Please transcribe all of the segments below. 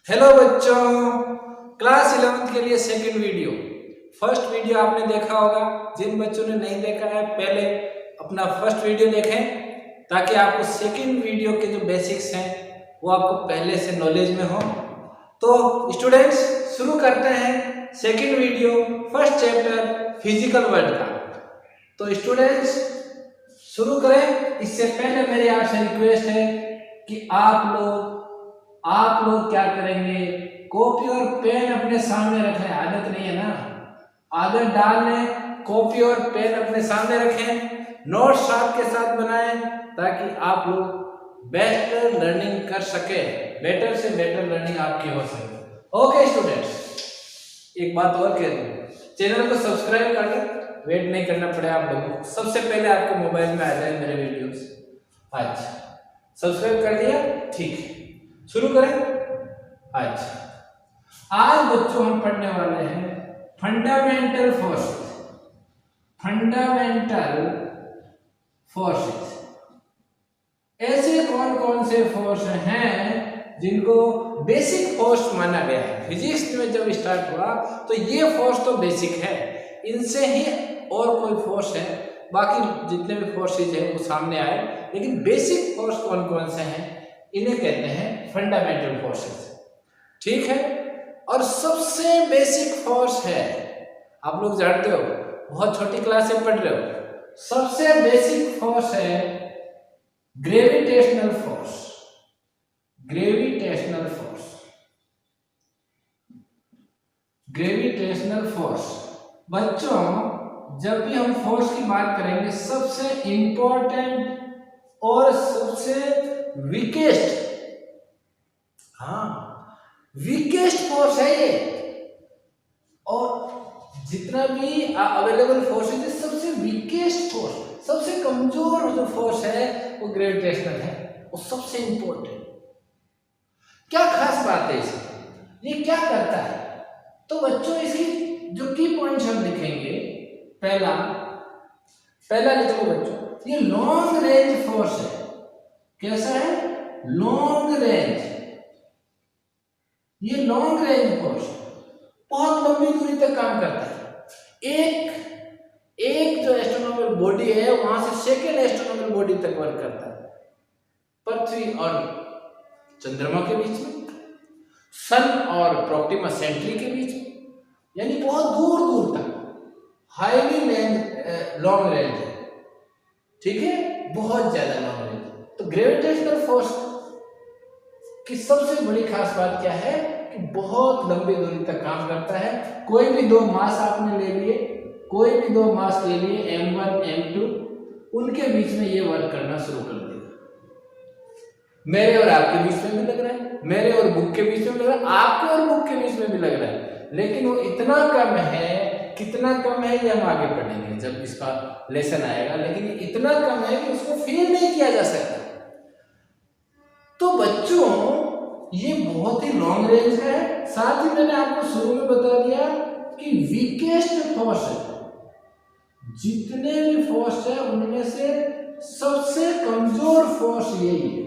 Hello बच्चों, class 11th के लिए सेकंड वीडियो। फर्स्ट वीडियो आपने देखा होगा। जिन बच्चों ने नहीं देखा है पहले अपना फर्स्ट वीडियो देखें ताकि आपको सेकंड वीडियो के जो बेसिक्स हैं वो आपको पहले से नॉलेज में हो। तो स्टूडेंट्स शुरू करते हैं second video, first chapter physical world का। तो स्टूडेंट्स शुरू करें। इससे पहले मेरी आपसे रिक्वेस्ट है कि आप लोग क्या करेंगे, कॉपी और पेन अपने सामने रखें। आदत नहीं है ना, आदत डाल लें। कॉपी और पेन अपने सामने रखें, नोट्स आपके साथ बनाएं ताकि आप लोग बेटर लर्निंग कर सके, बेटर से बेटर लर्निंग आपकी हो सके। ओके स्टूडेंट्स, एक बात और कह दूं, चैनल को सब्सक्राइब कर लें, वेट नहीं करना पड़े आप लोगों को, सबसे पहले आपके मोबाइल में आ जाए मेरे वीडियोस। अच्छा, सब्सक्राइब कर दिया? ठीक है, शुरू करें। अच्छा, आज बच्चों हम पढ़ने वाले हैं फंडामेंटल फोर्सेस। फंडामेंटल फोर्सेस ऐसे कौन कौन से फोर्स हैं जिनको बेसिक फोर्स माना गया है। फिजिक्स में जब स्टार्ट हुआ तो ये फोर्स तो बेसिक है, इनसे ही और कोई फोर्स है, बाकी जितने भी फोर्सेज हैं वो सामने आए, लेकिन बेसिक फोर्स कौन कौन से हैं इन्हें कहते हैं फंडामेंटल फोर्सेस। ठीक है, और सबसे बेसिक फोर्स है, आप लोग जानते हो, बहुत छोटी क्लास में पढ़ रहे हो, सबसे बेसिक फोर्स है gravitational force. Gravitational force, gravitational force. बच्चों जब भी हम फोर्स की बात करेंगे, सबसे इंपॉर्टेंट और सबसे वीकेस्ट, वीकेस्ट फोर्स है ये। और जितना भी अवेलेबल फोर्स है, सबसे वीकेस्ट फोर्स, सबसे कमजोर जो फोर्स है वो ग्रेविटेशनल है, वो सबसे इंपॉर्टेंट। क्या खास बात है इसकी, ये क्या करता है? तो बच्चों इसकी जो की पॉइंट्स हम लिखेंगे, पहला लिख लो बच्चों, ये लॉन्ग रेंज फोर्स है। कैसा है? Long range. ये लॉन्ग रेंज फोर्स बहुत लंबी दूरी तक काम करता है। एक जो एस्ट्रोनॉमिकल बॉडी है वहां से सेकेंड एस्ट्रोनॉमिकल बॉडी तक वर्क करता है, पृथ्वी और चंद्रमा के बीच में, सन और प्रोक्सिमा सेंट्री के बीच में, यानी बहुत दूर दूर तक, हाईली लॉन्ग रेंज है। ठीक है, बहुत ज्यादा लॉन्ग रेंज। तो ग्रेविटेशनल फोर्स की सबसे बड़ी खास बात क्या है कि बहुत लंबी दूरी तक काम करता है। कोई भी दो मास आपने ले लिए, कोई भी दो मास ले लिए, m1 m2, उनके बीच में ये वर्क करना शुरू कर देगा। मेरे और आपके बीच में भी लग रहा है, मेरे और बुक के बीच में भी लग रहा है, आपके और बुक के बीच में भी लग रहा है, लेकिन वो इतना कम है। कितना कम है ये हम आगे पढ़ेंगे जब इसका लेसन आएगा, लेकिन इतना कम है कि उसको फील नहीं किया जा सकता। तो बच्चों ये बहुत ही लॉन्ग रेंज है। साथ ही मैंने आपको शुरू में बता दिया कि वीकेस्ट फोर्स है, जितने भी फोर्स है उनमें से सबसे कमजोर फोर्स यही है,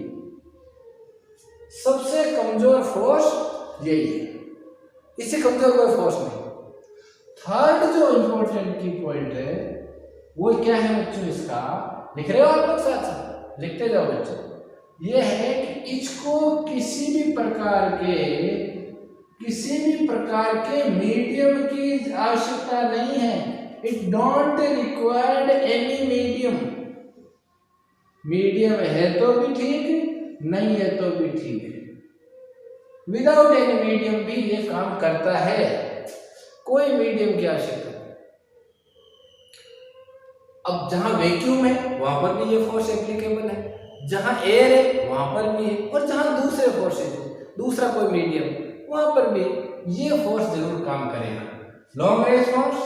सबसे कमजोर फोर्स यही है, इससे कमजोर कोई फोर्स नहीं। थर्ड जो इंपॉर्टेंट की पॉइंट है वो क्या है बच्चों, इसका लिख रहे हो आप लोग, साथ साथ लिखते जाओ बच्चों। ये है कि इसको किसी भी प्रकार के मीडियम की आवश्यकता नहीं है। It don't required any medium. Medium है तो भी ठीक, नहीं है तो भी ठीक है, विदाउट एनी मीडियम भी ये काम करता है, कोई मीडियम की आवश्यकता नहीं। अब जहां वैक्यूम है वहां पर भी ये फोर्स एप्लीकेबल है, जहां एयर है वहां पर भी है, और जहां दूसरे फोर्सेज है, दूसरा कोई मीडियम, वहां पर भी ये फोर्स जरूर काम करेगा। लॉन्ग रेंज फोर्स,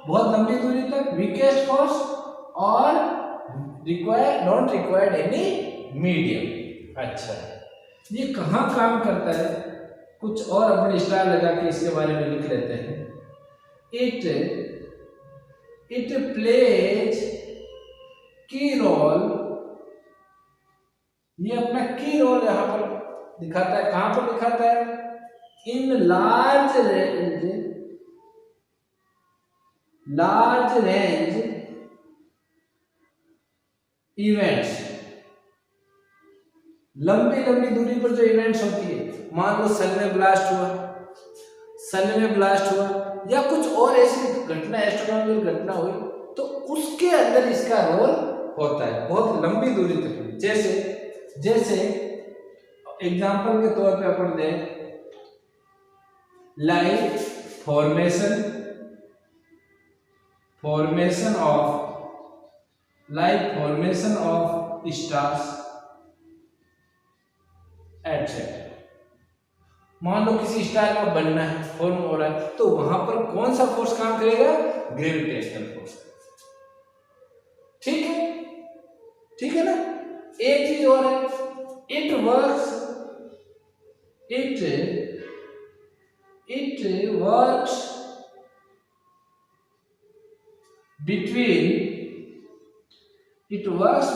बहुत लंबी दूरी तक, वीकेस्ट फोर्स, और नॉट रिक्वायर्ड एनी मीडियम। अच्छा, ये कहां काम करता है, कुछ और अपने स्टाइल लगा के इसके बारे में लिख लेते हैं। इट प्लेज की रोल, ये अपना की रोल यहां पर दिखाता है। कहां पर दिखाता है? in large range इवेंट्स, लंबी लंबी दूरी पर जो इवेंट्स होती है, मान लो सन में ब्लास्ट हुआ या कुछ और ऐसी घटना, एस्ट्रोनॉमिकल घटना हुई, तो उसके अंदर इसका रोल होता है बहुत लंबी दूरी तक। जैसे एग्जांपल के तौर पे अपन दें, like formation of stars etcetera. मान लो किसी स्टार का बनना है, फॉर्म हो रहा है, तो वहां पर कौन सा फोर्स काम करेगा? Gravitational force. ठीक है ना। एक चीज और है, it works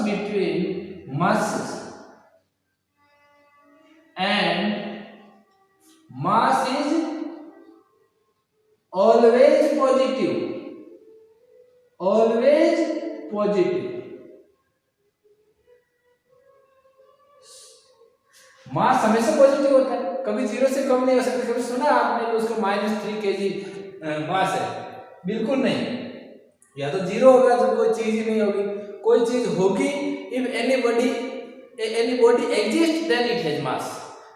between masses, and mass is always positive. मास हमेशा पॉजिटिव होता है, कभी 0 से कम नहीं हो सकता। कभी सुना आपने उसका -3 kg मास है? बिल्कुल नहीं। या तो 0 होगा तो कोई चीज ही नहीं होगी, कोई चीज होगी। If any body exists, then it has mass.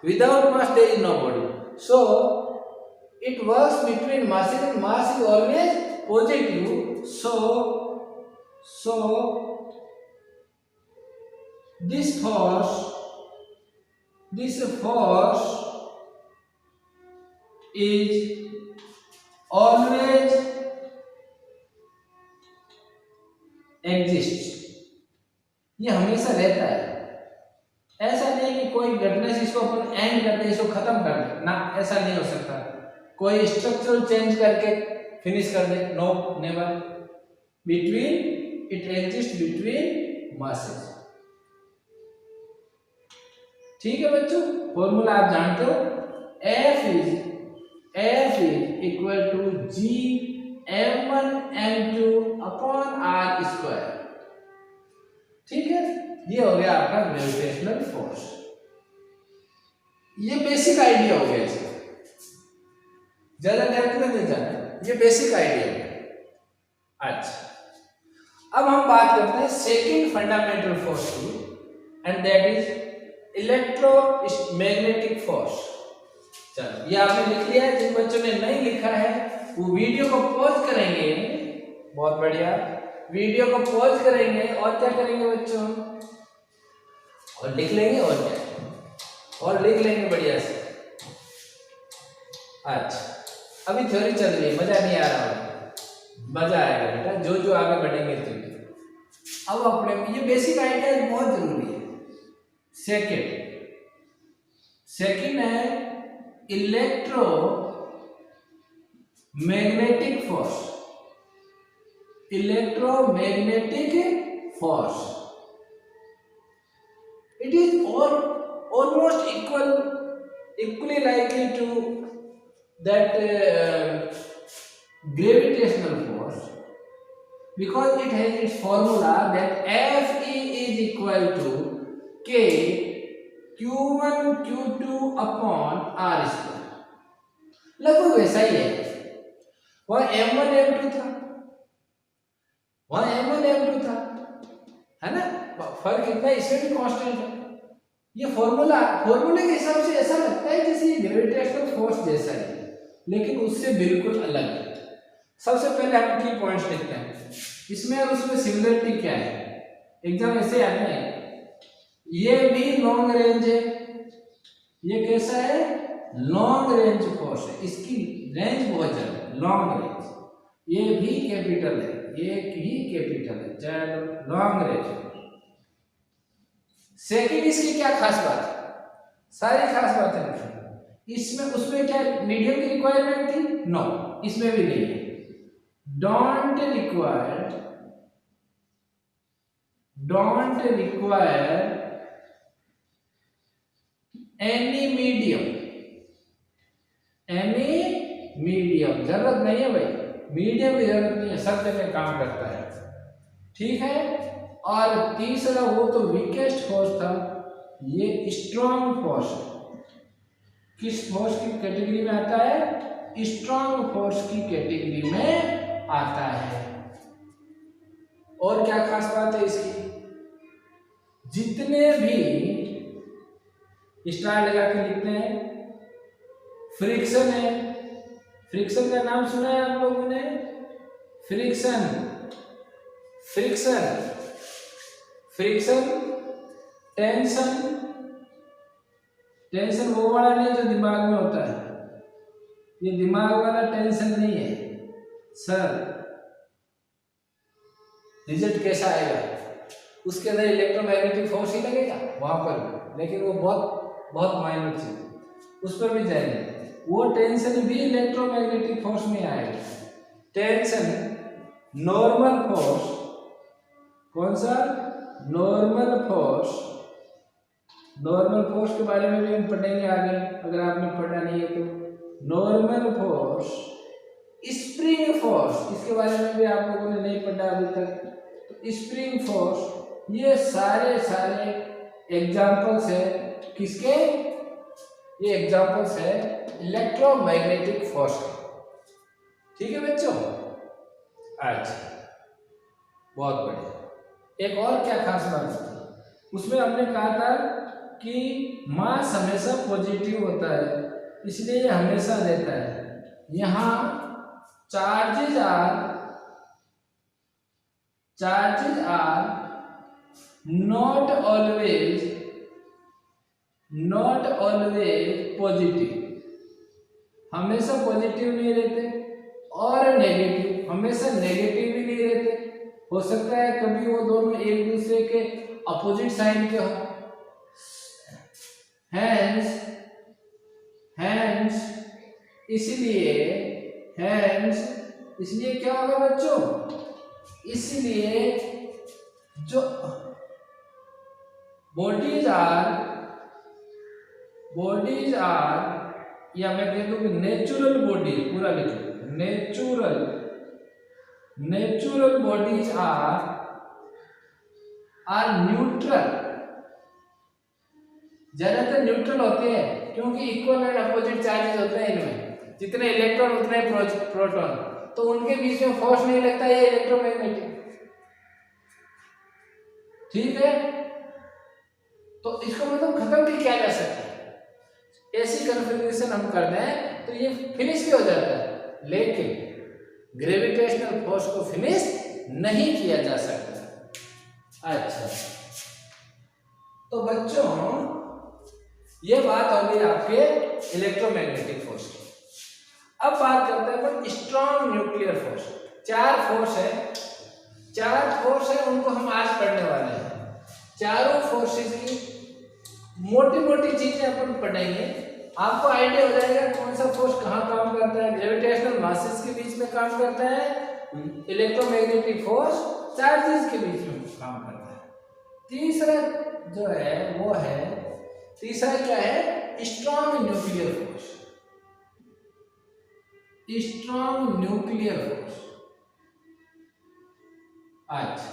Without mass there is no body. So it works between masses, and mass is always positive. So this force is always exists. ये हमेशा रहता है। ऐसा नहीं कि कोई घटना से इसको अपन एंड कर दे, इसको खत्म कर दे ना, ऐसा नहीं हो सकता। कोई स्ट्रक्चरल चेंज करके फिनिश कर दे, no, never. It exist between masses. ठीक है बच्चों, फॉर्मूला आप जानते हो, F is equal to G m1 m2 upon r square। ठीक है, ये हो गया आपका ग्रेविटेशनल फोर्स। ये बेसिक आइडिया हो गया इसका, ज्यादा डेप्थ में नहीं जाना, ये बेसिक आइडिया है। अच्छा, अब हम बात करते हैं सेकंड फंडामेंटल फोर्स की, and that is electromagnetic force. चलो, ये आपने लिख लिया है। जिन बच्चों ने नहीं लिखा है वो वीडियो को पॉज करेंगे, बहुत बढ़िया, वीडियो को पॉज करेंगे और क्या करेंगे बच्चों, और लिख लेंगे, और क्या, और लिख लेंगे बढ़िया से। अच्छा, अभी थ्योरी चल रही है, मजा नहीं आ रहा है? मजा आएगा बेटा, जो आगे बढ़ेंगे तो। अब अपने ये बेसिक आइडिया बहुत जरूरी है। सेकंड है electromagnetic force. It is almost equally likely to that gravitational force, because it has its formula that Fe is equal to K Q1 Q2 upon R square। लगभग वैसा ही है। वहाँ M1 M2 था, है ना, फर्क इतना, इसमें भी कांस्टेंट है। ये फॉर्मूले के हिसाब से ऐसा लगता है जैसे ये ग्रेविटेशनल फोर्स जैसा है, लेकिन उससे बिल्कुल अलग है। सबसे पहले हम की पॉइंट्स देखते हैं, इसमें और उसमें सिमिलरिटी क्या है। एग्जाम ऐसे आते हैं, ये भी लॉन्ग रेंज है, ये कैसा है, लॉन्ग रेंज फोर्स है, इसकी रेंज बहुत ज्यादा, लॉन्ग रेंज। ये भी कैपिटल है, लॉन्ग रेंज। सेकंड, इसकी क्या खास बात है, सारी खास बातें लिखी। इसमें उसमें क्या मीडियम की रिक्वायरमेंट थी? नो, इसमें भी नहीं है। Don't require any medium any medium, जरूरत नहीं है भाई, मीडियम की जरूरत नहीं है, सब जगह काम करता है। ठीक है। और तीसरा वो तो वीकेस्ट फोर्स था, ये स्ट्रॉन्ग फोर्स। किस फोर्स की कैटेगरी में आता है? स्ट्रॉन्ग फोर्स की कैटेगरी में आता है। और क्या खास बात है इसकी? जितने भी स्टार लगा के लिखते हैं, फ्रिक्शन है, फ्रिक्शन का नाम सुना है आप लोगों ने? Friction, friction, friction, tension, tension वो वाला नहीं जो दिमाग में होता है, ये दिमाग वाला टेंशन नहीं है सर। रिजल्ट कैसा आएगा? उसके अंदर इलेक्ट्रोमैग्नेटिक फोर्स ही लगेगा वहां पर, लेकिन वो बहुत बहुत माइनर चीज, उस पर भी जाएंगे। वो टेंशन भी इलेक्ट्रोमैग्नेटिक फोर्स में आएगा। टेंशन नॉर्मल फोर्स, कौन सा? Normal force. नॉर्मल फोर्स के बारे में भी हम पढ़ेंगे आगे, अगर आपने पढ़ा नहीं है तो। नॉर्मल फोर्स, स्प्रिंग फोर्स, इसके बारे में भी आप लोगों ने नहीं पढ़ा अभी तक। तो स्प्रिंग फोर्स, ये सारे सारे एग्जाम्पल्स है किसके? ये एग्जाम्पल्स है इलेक्ट्रोमैग्नेटिक फोर्स के। ठीक है बच्चों? अच्छा, बहुत बढ़िया। एक और क्या खास बात है उसमें, हमने कहा था कि मास हमेशा पॉजिटिव होता है, इसलिए ये हमेशा देता है। यहाँ charges are not always positive, हमेशा पॉजिटिव नहीं रहते, और नेगेटिव, हमेशा नेगेटिव भी नहीं रहते। हो सकता है कभी वो दोनों एक दूसरे के अपोजिट साइन के हो। हैंस इसलिए क्या होगा बच्चों? इसलिए जो बॉडीज आर, या मैं कह दूं कि नेचुरल बॉडी, पूरा लिखो, नेचुरल बॉडीज आर न्यूट्रल, ज्यादातर न्यूट्रल होते हैं क्योंकि इक्वल एंड अपोजिट चार्जेस होते हैं इनमें, जितने इलेक्ट्रॉन उतने प्रोटॉन, तो उनके बीच में फोर्स नहीं लगता, ये इलेक्ट्रोमैग्नेटिक। ठीक है, तो इसको मतलब खत्म भी किया जा सकता है। ऐसी कन्फिग्रेशन हम कर दें तो ये फिनिश भी हो जाता है, लेकिन ग्रेविटेशनल फोर्स को फिनिश नहीं किया जा सकता। अच्छा, तो बच्चों ये बात हो गई आपके इलेक्ट्रोमैग्नेटिक फोर्स की। अब बात करते हैं अपन स्ट्रॉन्ग न्यूक्लियर फोर्स। चार फोर्स है, उनको हम आज पढ़ने वाले हैं। चारों फोर्सेस की मोटी मोटी चीजें अपन पढ़ेंगे, आपको आइडिया हो जाएगा कौन सा फोर्स कहाँ काम करता है। ग्रेविटेशनल मासेस के बीच में काम करता है, इलेक्ट्रोमैग्नेटिक फोर्स चार्जेस के बीच में काम करता है। तीसरा जो है वो है, तीसरा क्या है? Strong nuclear force. Strong nuclear force, अच्छा,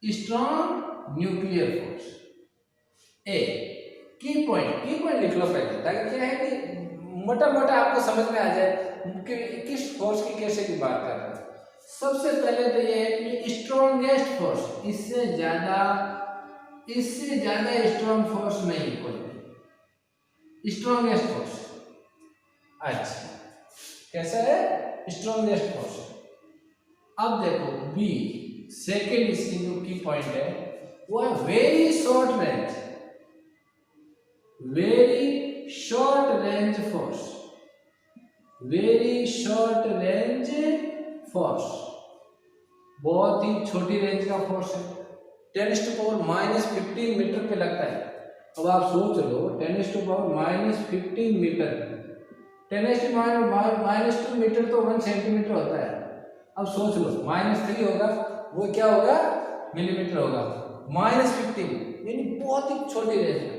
स्ट्रॉन्ग न्यूक्लियर फोर्स। की पॉइंट लिख लो पहले, ताकि क्या है कि मोटा मोटा आपको समझ में आ जाए कि किस फोर्स की कैसे की बात कर रहे हैं। सबसे पहले तो ये है कि स्ट्रॉन्गेस्ट फोर्स, इससे ज्यादा स्ट्रॉन्ग फोर्स नहीं कोई, स्ट्रॉन्गेस्ट फोर्स। अच्छा, कैसा है? Strongest force. अब देखो बी, सेकेंड इसकी जो की पॉइंट है वो है very short range force. Very short range force, बहुत ही छोटी रेंज का फोर्स है। 10⁻⁻15 मीटर पे लगता है। अब आप सोच लो 10⁻⁻15 मीटर, 10⁻⁻2 मीटर तो 1 सेंटीमीटर होता है। अब सोच लो -3 होगा, वो क्या होगा? मिलीमीटर होगा। -15 यानी बहुत ही छोटी रेंज में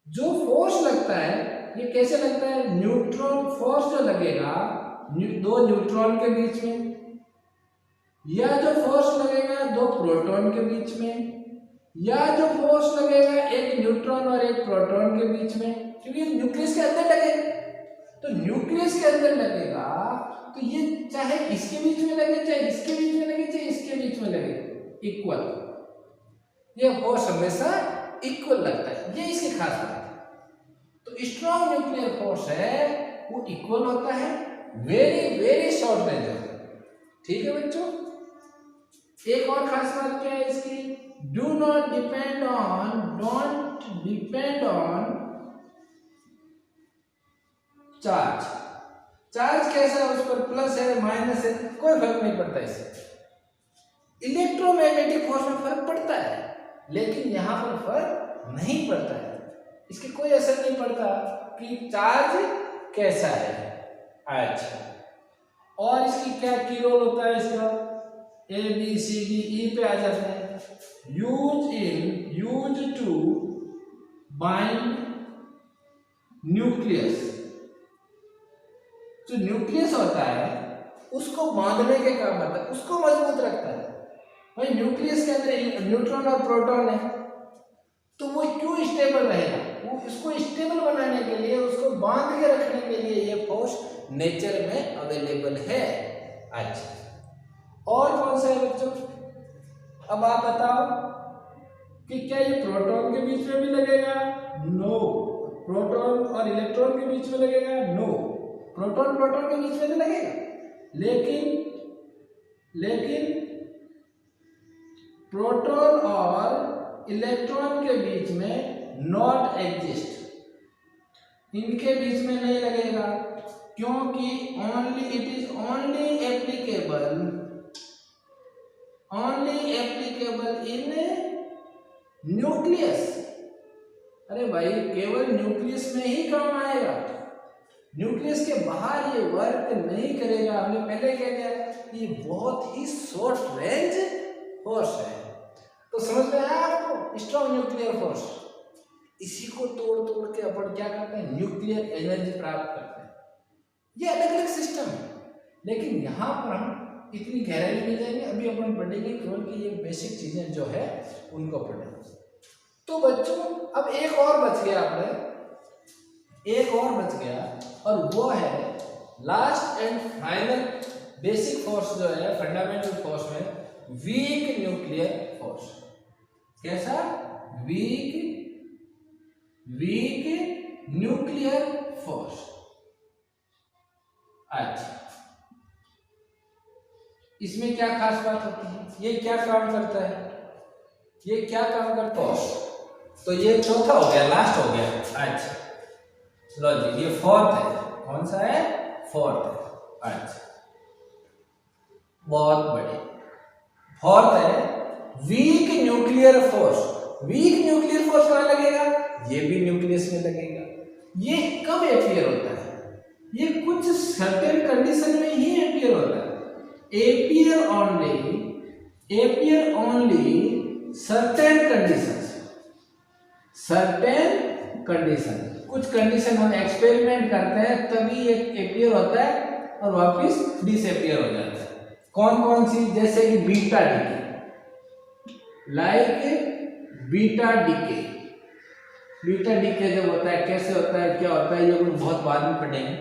जो फोर्स लगता है ये कैसे लगता है? न्यूट्रॉन फोर्स जो लगेगा दो न्यूट्रॉन के बीच में, या जो फोर्स लगेगा दो प्रोटॉन के बीच में, या जो फोर्स लगेगा एक न्यूट्रॉन और एक प्रोटॉन के बीच में, क्योंकि न्यूक्लियस के अंदर लगेगा। तो न्यूक्लियस के अंदर लगेगा तो ये चाहे इसके बीच में लगे, चाहे इसके बीच में लगे, चाहे इसके बीच में लगे, इक्वल। ये फोर्स हमेशा इक्वल लगता है, ये इसकी खास बात है। तो स्ट्रॉन्ग न्यूक्लियर फोर्स है वो इक्वल होता है, वेरी वेरी शॉर्ट रेंज होता है। ठीक है बच्चों। एक और खास बात क्या है इसकी? Don't depend on charge. Charge कैसा है उस पर, प्लस है माइनस है, कोई फर्क नहीं पड़ता इससे। इलेक्ट्रोमैग्नेटिक फोर्स में फर्क पड़ता है, लेकिन यहां पर फर्क नहीं पड़ता है। इसके कोई असर नहीं पड़ता कि चार्ज कैसा है। अच्छा, और इसकी क्या की रोल होता है इसका? A B C D E पे आ जाते हैं। Use to bind nucleus. जो न्यूक्लियस होता है उसको बांधने के काम आता है, उसको मजबूत रखता है। भाई न्यूक्लियस के अंदर न्यूट्रॉन और प्रोटॉन है, तो वो क्यों स्टेबल रहेगा? वो इसको स्टेबल बनाने के लिए, उसको बांध के रखने के लिए ये फोर्स नेचर में अवेलेबल है। अच्छा, और कौन सा है बच्चों? अब आप बताओ कि क्या ये प्रोटॉन के बीच में भी लगेगा? नो। प्रोटॉन और इलेक्ट्रॉन के बीच में लगेगा? नो। प्रोटॉन के बीच में तो लगेगा, लेकिन प्रोटॉन और इलेक्ट्रॉन के बीच में नॉट एग्जिस्ट। इनके बीच में नहीं लगेगा, क्योंकि it is only applicable in nucleus. अरे भाई, केवल न्यूक्लियस में ही काम आएगा, न्यूक्लियस के बाहर ये वर्क नहीं करेगा। हमने पहले कह दिया ये बहुत ही शॉर्ट रेंज फोर्स है। तो समझ में आया आपको? स्ट्रॉन्ग न्यूक्लियर फोर्स, इसी को तोड़ के अपन क्या करते हैं? न्यूक्लियर एनर्जी प्राप्त करते हैं। ये अलग अलग सिस्टम है, लेकिन यहाँ पर हम इतनी गहराई में जाएंगे, अभी अपन पढ़ेंगे केवल कि ये बेसिक चीजें जो है उनको पढ़ेंगे। तो बच्चों, अब एक और बच गया, और वो है last and final basic force जो है फंडामेंटल फोर्स में, वीक न्यूक्लियर फोर्स। कैसा? Week nuclear force. अच्छा, इसमें क्या खास बात होती है? ये क्या काम करता है? तो ये चौथा हो गया, लास्ट हो गया। अच्छा, लो जी, ये फोर्थ है। कौन सा है? फोर्थ है। अच्छा, बहुत बढ़िया। फोर्थ है week nuclear force. Weak nuclear force कहाँ लगेगा? ये भी न्यूक्लियस में लगेगा। ये कब अपीयर होता है? ये कुछ सर्टेन कंडीशन में ही अपीयर होता है। Appear only certain condition. कुछ कंडीशन हम एक्सपेरिमेंट करते हैं तभी ये अपीयर होता है और वापस डिसअपीयर हो जाता है। कौन सी? जैसे कि बीटा डीके जब होता है, कैसे होता है, क्या होता है, ये बहुत बाद में पढ़ेंगे।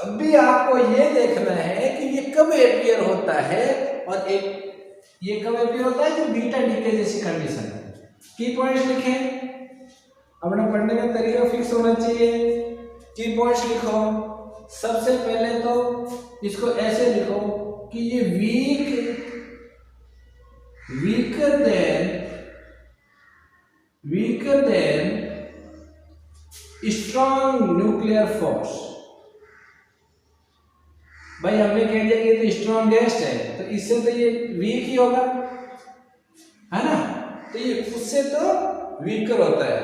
अभी आपको ये देखना है कि ये कब अपीयर होता है, और ये कब अपीयर होता है? जो बीटा डीके जैसी कंडीशन है। की पॉइंट्स लिखे, अपना पढ़ने का तरीका फिक्स होना चाहिए। की पॉइंट्स लिखो। सबसे पहले तो इसको ऐसे लिखो कि ये weaker than strong nuclear force। भाई हमने कह दिया कि ये तो स्ट्रॉन्गेस्ट है, तो इससे तो ये वीक ही होगा, है ना? तो ये उससे तो वीकर होता है,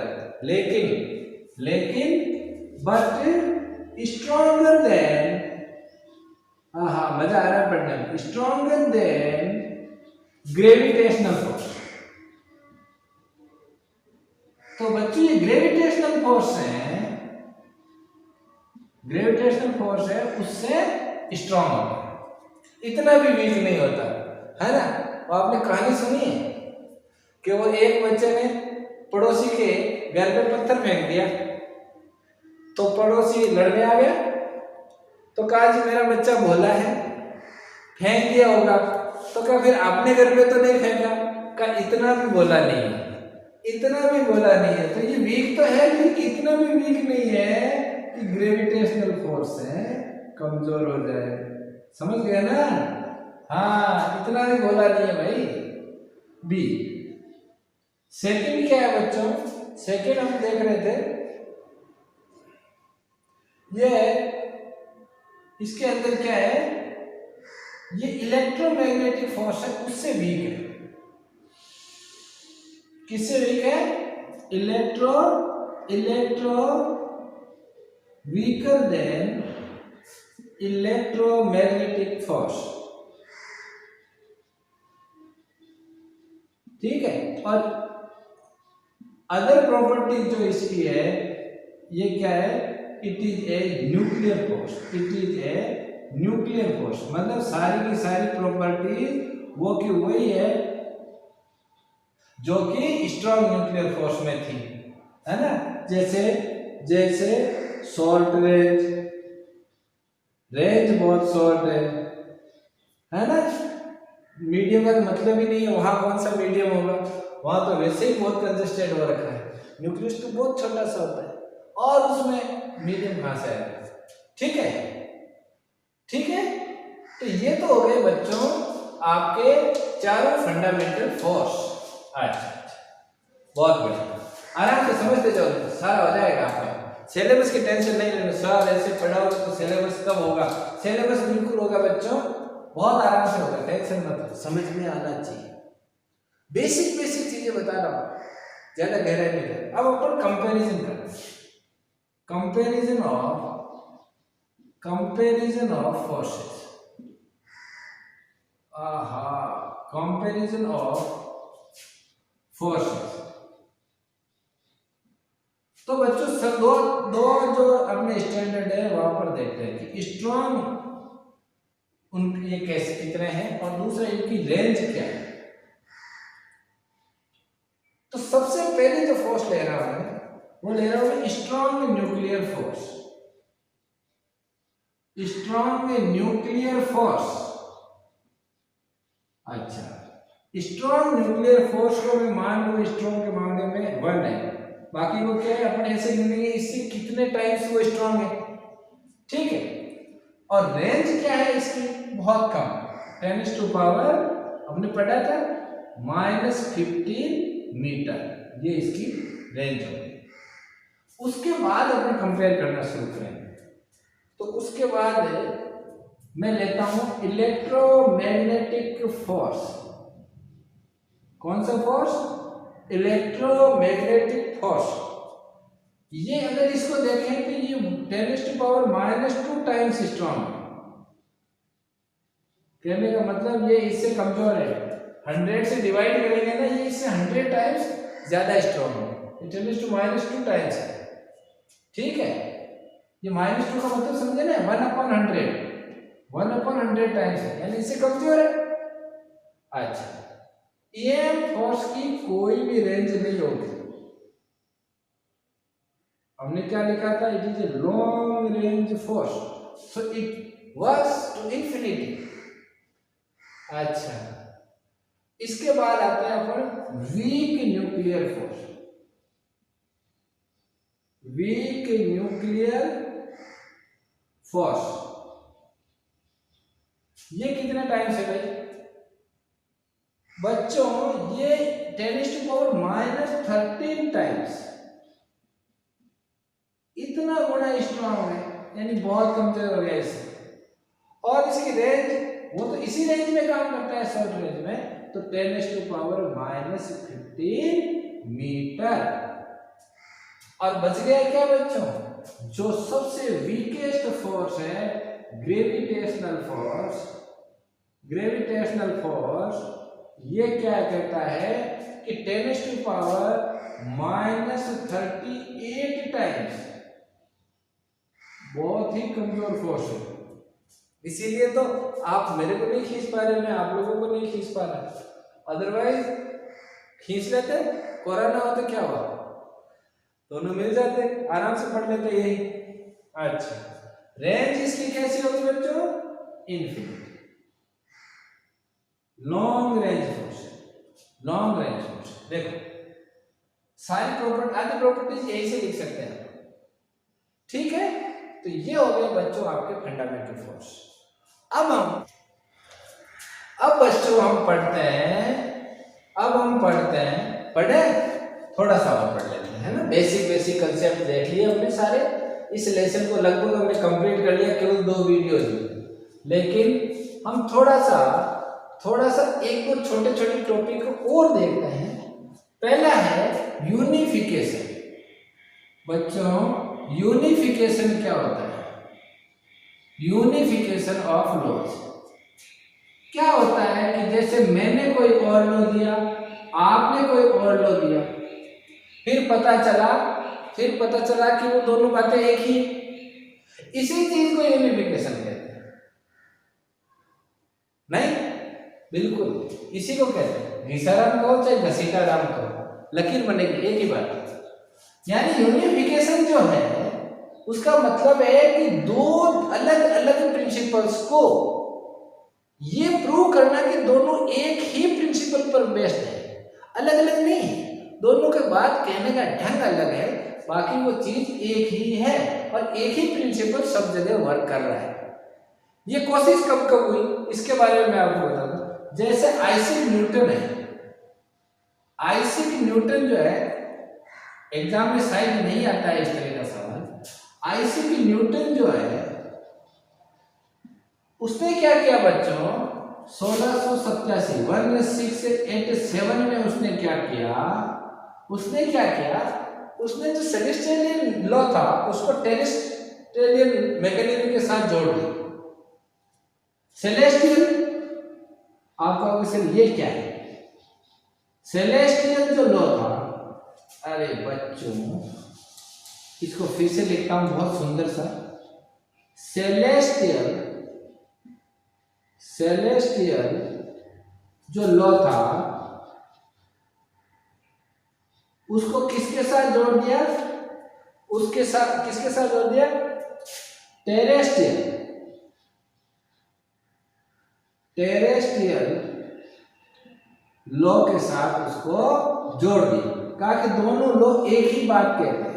लेकिन बट स्ट्रॉन्गर देन, हाँ मजा आ रहा है पढ़ने में, स्ट्रॉन्गर देन ग्रेविटेशनल फोर्स। तो बच्चों, ये ग्रेविटेशनल फोर्स है ग्रेविटेशनल फोर्स है उससे स्ट्रांग होता है, इतना भी वीक नहीं होता है ना। वो आपने कहानी सुनी है कि वो एक बच्चे ने पड़ोसी के घर पे पत्थर फेंक दिया, तो पड़ोसी लड़ने आ गया, तो कहा जी मेरा बच्चा भोला है, फेंक दिया होगा, तो क्या फिर आपने घर पे तो नहीं फेंका? का इतना भी भोला नहीं है, इतना भी भोला नहीं है, तो ये वीक तो है लेकिन इतना भी वीक नहीं है कि ग्रेविटेशनल फोर्स से कमजोर हो जाए। समझ गया ना? हाँ, इतना भी भोला नहीं है भाई। बी। सेकंड क्या है बच्चों? सेकंड हम देख रहे थे, ये इसके अंदर क्या है, ये इलेक्ट्रोमैग्नेटिक फोर्स है उससे वीक है। किससे वीक है? Electro weaker then electromagnetic force. ठीक है। और अदर प्रॉपर्टी जो इसकी है, ये क्या है? It is a nuclear force. It is a nuclear force, मतलब सारी की सारी प्रॉपर्टी वो की वही है जो कि स्ट्रॉन्ग न्यूक्लियर फोर्स में थी, है ना। जैसे शॉर्ट रेंज बहुत शॉर्ट है ना। मीडियम का मतलब ही नहीं है, वहां कौन सा मीडियम होगा, वहां तो वैसे ही बहुत कंजेस्टेड हो रखा है। न्यूक्लियस तो बहुत छोटा सा होता है और उसमें मीडियम कहां से आएगा? ठीक है, ठीक है। तो ये तो हो गए बच्चों आपके चारों फंडामेंटल फोर्स। अच्छा, बहुत बढ़िया, आराम से समझते जाओ, सारा हो जाएगा आपका। सिलेबस की टेंशन नहीं लेना, सर ऐसे पढ़ाओगे तो सिलेबस कब होगा? सिलेबस बिल्कुल होगा बच्चों, बहुत आराम से होगा, टेंशन मत, समझ में आना चाहिए। बेसिक चीजें बता रहा हूं, ज्यादा गहराई में नहीं। अब अपन कंपैरिजन करते हैं, comparison of forces. Comparison of forces. तो बच्चों सब दो जो अपने स्टैंडर्ड है वहां पर देखते हैं कि स्ट्रॉन्ग उनके ये कैसे कितने हैं और दूसरा इनकी रेंज क्या है। तो सबसे पहले जो फोर्स ले रहा हूं वो ले रहा हूं strong nuclear force. Strong nuclear force. अच्छा, स्ट्रॉन्ग न्यूक्लियर फोर्स को मैं मान लूं स्ट्रॉन्ग के मामले में 1 है, बाकी वो क्या है अपने ऐसे गिनेंगे इससे कितने टाइम्स वो स्ट्रॉन्ग है। ठीक है। और रेंज क्या है इसकी? बहुत कम, 10⁻⁻, हमने पढ़ा था -15 मीटर, ये इसकी रेंज होगी। उसके बाद अपन कंपेयर करना शुरू करेंगे। तो उसके बाद मैं लेता हूं इलेक्ट्रोमैग्नेटिक फोर्स। कौन सा फोर्स? Electromagnetic force. ये अगर इसको देखें तो ये 10⁻⁻² टाइम्स स्ट्रॉन्ग। कहने का मतलब ये इससे कमजोर है, 100 से डिवाइड करेंगे ना, ये इससे 100 टाइम्स ज्यादा स्ट्रॉन्ग है, 10⁻² टाइम्स है। ठीक है, ये -2 का मतलब समझे ना, 1/100 टाइम्स है, यानी इससे कमजोर है। अच्छा, EM फोर्स की कोई भी रेंज नहीं होगी। हमने क्या लिखा था? It is a long range force, so it works to infinity. अच्छा, इसके बाद आते हैं अपन weak nuclear force. Weak nuclear force ये कितने टाइम्स है भाई बच्चों? ये 10⁻⁻13 टाइम्स, इतना गुना स्ट्रॉन्ग है, यानी बहुत कमजोर हो गया इससे। और इसकी रेंज वो तो इसी रेंज में काम करता है, शॉर्ट रेंज में, तो 10⁻⁻15 मीटर। और बच गया क्या बच्चों? जो सबसे वीकेस्ट फोर्स है, ग्रेविटेशनल फोर्स। ग्रेविटेशनल फोर्स ये क्या कहता है कि 10⁻⁻38 टाइम्स बहुत ही कमजोर फोर्स है, इसीलिए तो आप मेरे को नहीं खींच पा रहे, मैं आप लोगों को नहीं खींच पा रहा, अदरवाइज खींच लेते, कोरोना हो तो क्या हुआ, दोनों मिल जाते, आराम से पढ़ लेते यही। अच्छा, रेंज इसकी कैसी होगी बच्चों, infinite, long range force, long range force. देखो सारी प्रॉपर्टी, आधी प्रॉपर्टीज यही से लिख सकते हैं, ठीक है। तो ये हो गए बच्चों आपके फंडामेंटल फोर्स। अब बच्चों हम पढ़ते हैं, पढ़े थोड़ा सा और पढ़ लेते हैं, है ना। बेसिक कंसेप्ट देख लिए हमने सारे, इस लेसन को लगभग हमने कंप्लीट कर लिया, केवल 2 वीडियोज में। लेकिन हम थोड़ा सा एक दो छोटे टॉपिक को और देखते हैं। पहला है यूनिफिकेशन। बच्चों यूनिफिकेशन क्या होता है, यूनिफिकेशन ऑफ लॉज क्या होता है कि जैसे मैंने कोई और लॉ दिया, आपने कोई और लॉ दिया, फिर पता चला कि वो दोनों बातें एक ही, इसी चीज को यूनिफिकेशन कहते हैं। नहीं, बिल्कुल इसी को कहते हैं, घिसाराम कहो चाहे घसीटाराम कहो, लकीर बनेगी एक ही बात। यानी यूनिफिकेशन जो है उसका मतलब है कि दो अलग अलग प्रिंसिपल्स को ये प्रूव करना कि दोनों एक ही प्रिंसिपल पर बेस्ड है, अलग अलग नहीं है, दोनों के बात कहने का ढंग अलग है, बाकी वो चीज एक ही है और एक ही प्रिंसिपल सब जगह वर्क कर रहा है। ये कोशिश कब हुई इसके बारे में मैं आपको बता दूं। जैसे आइजैक न्यूटन है, आइजैक न्यूटन जो है, एग्जाम में शायद नहीं आता है इस तरह का सवाल। आइजैक न्यूटन जो है उसने क्या किया बच्चों, 1687 1687 में उसने क्या किया, उसने जो सेलेस्टियल लॉ था उसको टेरेस्ट्रियल मैकेनिज्म के साथ जोड़ दिया। सेलेस्टियल आपका क्वेश्चन ये क्या है, सेलेस्टियल जो लॉ था, अरे बच्चों इसको फिर से लिखता हूं बहुत सुंदर सा, सेलेस्टियल जो लॉ था उसको किसके साथ जोड़ दिया, किसके साथ जोड़ दिया, टेरेस्ट्रियल लॉ के साथ उसको जोड़ दिया, कहा कि दोनों लॉ एक ही बात कहते हैं।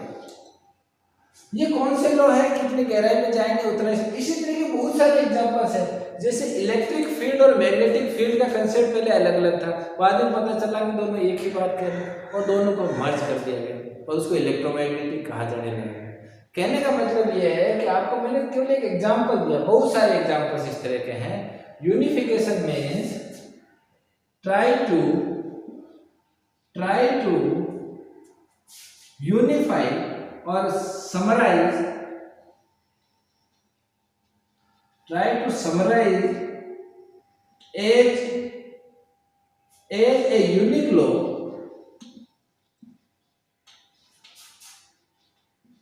ये कौन से लॉ है, कितनी गहराई में जाएंगे उतना, इसी तरह के बहुत सारे एग्जांपल्स हैं। जैसे इलेक्ट्रिक फील्ड और मैग्नेटिक फील्ड का कंसेप्ट पहले अलग अलग था, बाद में पता चला कि दोनों एक ही बात कह रहे हैं और दोनों को मर्ज कर दिया गया और उसको इलेक्ट्रोमैग्नेटिक कहा जाने लगा। कहने का मतलब ये है कि आपको मैंने केवल एक एग्जाम्पल दिया, बहुत सारे एग्जाम्पल्स इस तरह के हैं। Unification means try to unify और summarise, try to summarize as a unique law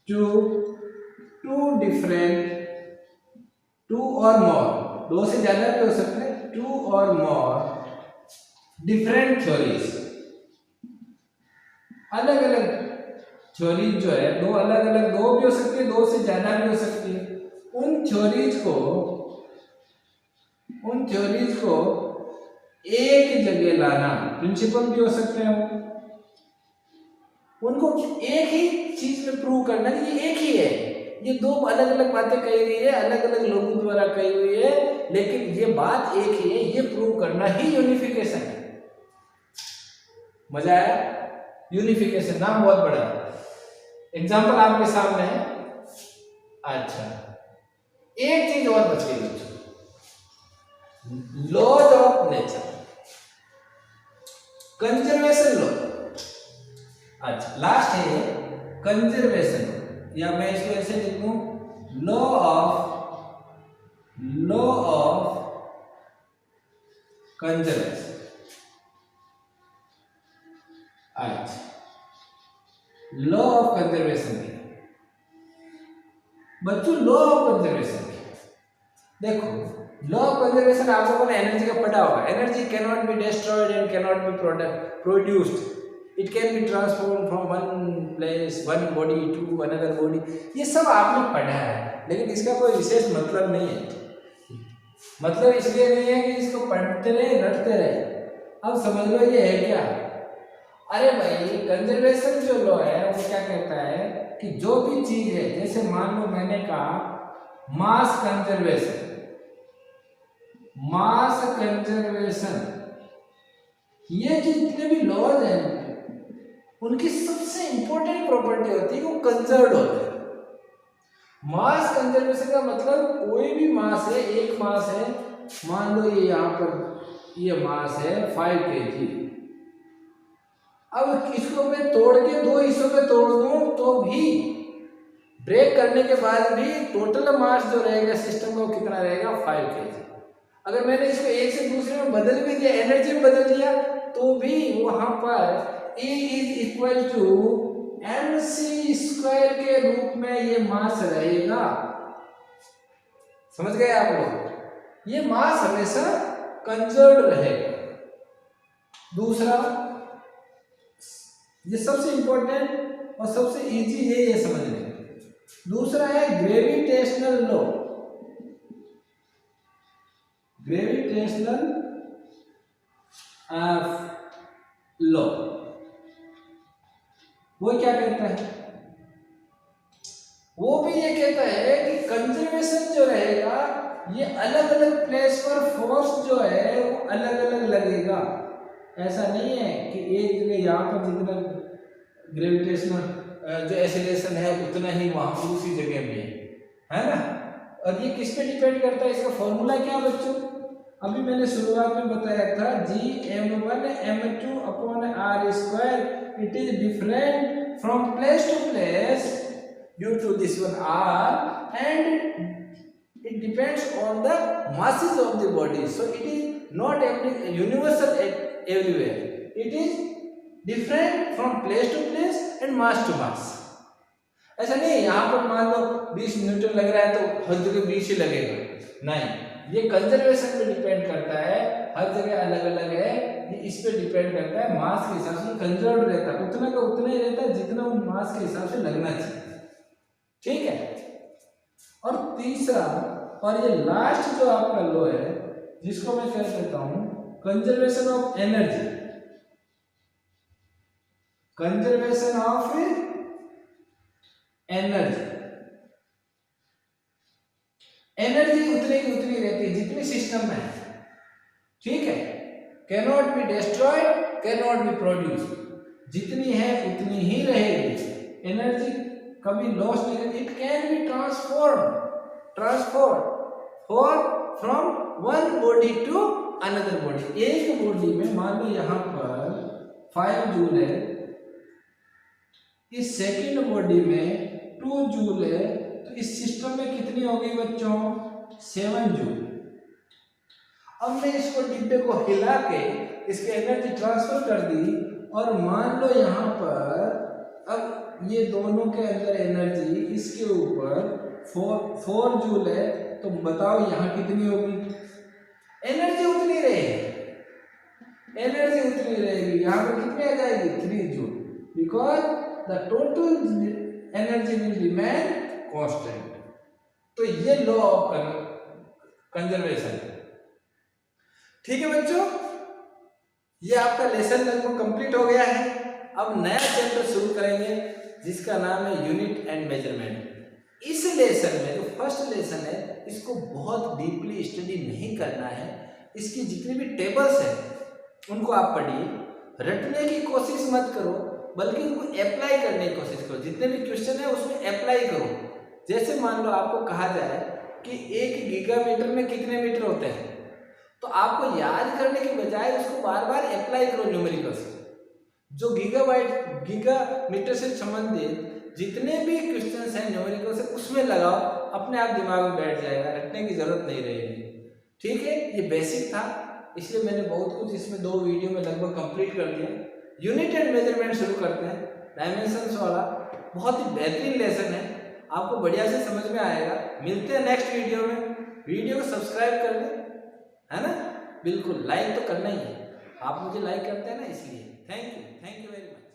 to two or more, दो से ज्यादा भी हो सकते हैं, 2 or more different theories, अलग अलग थ्योरी जो है, दो अलग अलग, दो भी हो सकती है, दो से ज्यादा भी हो सकती है, उन थ्योरीज को एक जगह लाना, प्रिंसिपल भी हो सकते हैं, उनको एक ही चीज में प्रूव करना कि ये एक ही है, ये दो अलग अलग बातें कही गई है, अलग अलग लोगों द्वारा कही हुई है, लेकिन ये बात एक ही है, ये प्रूव करना ही यूनिफिकेशन है। मजा आया? यूनिफिकेशन नाम बहुत बड़ा है, एग्जाम्पल आपके सामने है। अच्छा, एक चीज और बच गई बच्चों, laws of nature, conservation law. अच्छा, लास्ट है कंजर्वेशन, या मैं इसको ऐसे लिखूं, लॉ ऑफ कंजर्वेशन। अच्छा, लॉ ऑफ कंजर्वेशन बच्चों लॉ ऑफ कंजर्वेशन देखो, लॉ ऑफ कंजर्वेशन आप लोगों ने एनर्जी का पढ़ा होगा। Energy can not be destroyed and can not be produced, it can be transform from one place one body to another body. ये सब आपने पढ़ा है, लेकिन इसका कोई विशेष मतलब नहीं है। मतलब इसलिए नहीं है कि इसको पढ़ते रहे रटते रहे। अब समझ लो ये है क्या। अरे भाई कंजर्वेशन जो लॉ है वो क्या कहता है कि जो भी चीज है, जैसे मान लो मैंने कहा मास कंजर्वेशन, मास कंजर्वेशन, ये जितने भी लॉज हैं उनकी सबसे इंपॉर्टेंट प्रॉपर्टी होती है वो कंजर्व होते हैं। मास कंजर्वेशन का मतलब कोई भी मास है, एक मास है, मान लो ये यहाँ पर ये मास है 5 kg। अब इसको मैं तोड़ के दो हिस्सों में तोड़ दूं तो भी ब्रेक करने के बाद भी टोटल मास जो रहेगा सिस्टम का वो कितना रहेगा 5 kg। अगर मैंने इसको एक से दूसरे में बदल भी दिया, एनर्जी में बदल दिया, तो भी वहां पर E is equal to mc² के रूप में ये मास रहेगा। समझ गए आप लोग? ये मास हमेशा कंजर्व रहेगा। दूसरा, ये सबसे इंपॉर्टेंट और सबसे इजी ये समझने। दूसरा है ग्रेविटेशनल लॉ। ग्रेविटेशनल लॉ वो क्या कहता है? वो भी ये कहता है कि कंजर्वेशन जो रहेगा ये अलग अलग प्लेस पर फोर्स जो है वो अलग अलग लगेगा। ऐसा नहीं है कि एक जगह यहाँ पर जितना ग्रेविटेशनल जो एक्सीलरेशन है उतना ही वहां दूसरी जगह में है ना। और ये किस पे डिपेंड करता है? इसका फॉर्मूला क्या बच्चों? अभी मैंने शुरुआत में बताया था Gm1m2/r²। It is different from place to place due to this one r, and it depends on the masses of the body. So it is not universal everywhere. It is different from place to place and mass to mass. ऐसा नहीं यहाँ पर मान लो 20 Newton लग रहा है तो हर जगह 20 ही लगेगा, नहीं। ये कंजर्वेशन पे डिपेंड करता है, हर जगह अलग अलग है। ये इस पे डिपेंड करता है, मास के हिसाब से कंजर्व रहता है, उतना का उतना ही रहता है जितना उन मास के हिसाब से लगना चाहिए। ठीक है। और तीसरा और ये लास्ट जो आपका लॉ है जिसको मैं कह देता हूं conservation of energy. Conservation of energy, energy उतनी की उतनी रहती है जितनी सिस्टम में है। ठीक है। Can not be destroyed, can not B produce, जितनी है उतनी ही रहेगी। एनर्जी कभी लॉस नहीं होगी। It can be transform from one body to another body. एक बॉडी में मान लो यहाँ पर 5 जूल है, इस सेकेंड बॉडी में 2 जूल है, तो इस सिस्टम में कितनी होगी बच्चों? 7 जूल। अब मैं इसको डिब्बे को हिला के इसकी एनर्जी ट्रांसफर कर दी और मान लो यहाँ पर अब ये दोनों के अंदर एनर्जी इसके ऊपर 4 जूल है, तो बताओ यहाँ कितनी होगी? एनर्जी उतनी रहेगी, एनर्जी उतनी रहेगी। यहाँ पर कितनी आ जाएगी? 3 joule, because the total energy will remain constant. तो ये लॉ ऑफ कंजर्वेशन। ठीक है बच्चों, ये आपका लेसन लगभग कंप्लीट हो गया है। अब नया चैप्टर शुरू करेंगे जिसका नाम है यूनिट एंड मेजरमेंट। इस लेसन में जो फर्स्ट लेसन है इसको बहुत डीपली स्टडी नहीं करना है। इसकी जितनी भी टेबल्स हैं उनको आप पढ़िए, रटने की कोशिश मत करो, बल्कि उनको अप्लाई करने की कोशिश करो। जितने भी क्वेश्चन है उसमें अप्लाई करो। जैसे मान लो आपको कहा जाए कि 1 गीगामीटर में कितने मीटर होते हैं, तो आपको याद करने के बजाय उसको बार बार अप्लाई करो न्यूमेरिकल्स। जो गीगामीटर से संबंधित जितने भी क्वेश्चंस हैं न्यूमेरिकल से उसमें लगाओ, अपने आप दिमाग में बैठ जाएगा, रटने की जरूरत नहीं रहेगी। ठीक है, ये बेसिक था, इसलिए मैंने बहुत कुछ इसमें 2 वीडियो में लगभग कंप्लीट कर दिया। यूनिट एंड मेजरमेंट शुरू करते हैं। डायमेंशंस वाला बहुत ही बेहतरीन लेसन है, आपको बढ़िया से समझ में आएगा। मिलते हैं नेक्स्ट वीडियो में। वीडियो को सब्सक्राइब कर दें, है ना, बिल्कुल लाइक तो करना ही है, आप मुझे लाइक करते हैं ना, इसलिए थैंक यू वेरी मच।